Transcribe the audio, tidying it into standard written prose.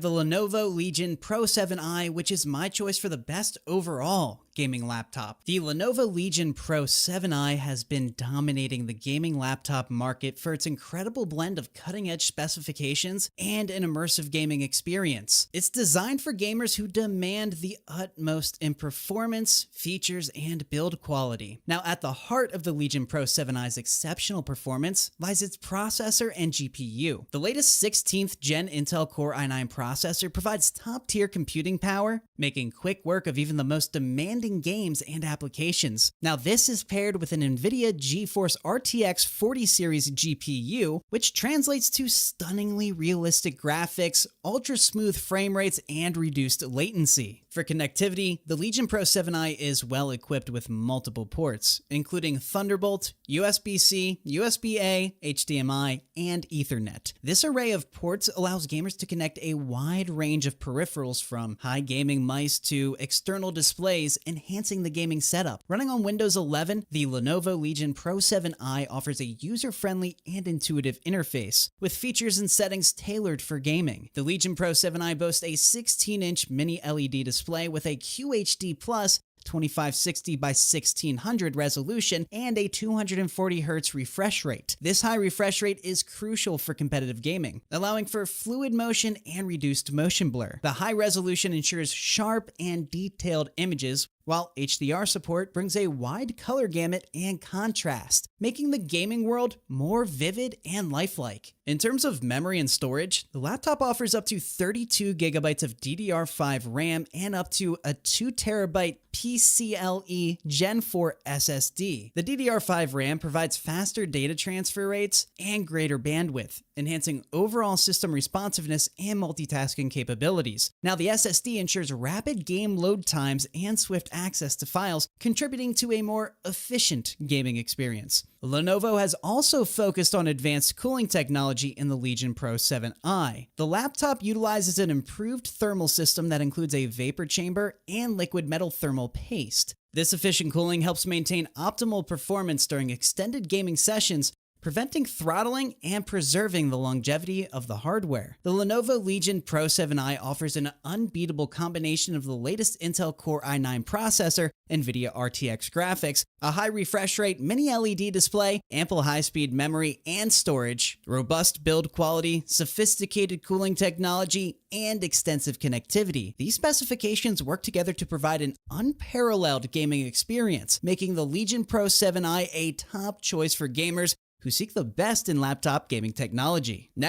The Lenovo Legion Pro 7i, which is my choice for the best overall gaming laptop. The Lenovo Legion Pro 7i has been dominating the gaming laptop market for its incredible blend of cutting-edge specifications and an immersive gaming experience. It's designed for gamers who demand the utmost in performance, features, and build quality. Now, at the heart of the Legion Pro 7i's exceptional performance lies its processor and GPU. The latest 16th Gen Intel Core i9 processor provides top-tier computing power, making quick work of even the most demanding games and applications. Now, this is paired with an NVIDIA GeForce RTX 40 series GPU, which translates to stunningly realistic graphics, ultra-smooth frame rates, and reduced latency. For connectivity, the Legion Pro 7i is well equipped with multiple ports, including Thunderbolt, USB-C, USB-A, HDMI, and Ethernet. This array of ports allows gamers to connect a wide range of peripherals from high gaming mice to external displays, enhancing the gaming setup. Running on Windows 11, the Lenovo Legion Pro 7i offers a user-friendly and intuitive interface, with features and settings tailored for gaming. The Legion Pro 7i boasts a 16-inch mini LED display with a QHD Plus 2560 by 1600 resolution and a 240 Hz refresh rate. This high refresh rate is crucial for competitive gaming, allowing for fluid motion and reduced motion blur. The high resolution ensures sharp and detailed images, while HDR support brings a wide color gamut and contrast, making the gaming world more vivid and lifelike. In terms of memory and storage, the laptop offers up to 32 GB of DDR5 RAM and up to a 2 TB PCIe Gen 4 SSD. The DDR5 RAM provides faster data transfer rates and greater bandwidth, enhancing overall system responsiveness and multitasking capabilities. Now, the SSD ensures rapid game load times and swift access to files, contributing to a more efficient gaming experience. Lenovo has also focused on advanced cooling technology in the Legion Pro 7i. The laptop utilizes an improved thermal system that includes a vapor chamber and liquid metal thermal paste. This efficient cooling helps maintain optimal performance during extended gaming sessions, preventing throttling and preserving the longevity of the hardware. The Lenovo Legion Pro 7i offers an unbeatable combination of the latest Intel Core i9 processor, NVIDIA RTX graphics, a high refresh rate mini LED display, ample high-speed memory and storage, robust build quality, sophisticated cooling technology, and extensive connectivity. These specifications work together to provide an unparalleled gaming experience, making the Legion Pro 7i a top choice for gamers who seek the best in laptop gaming technology. Next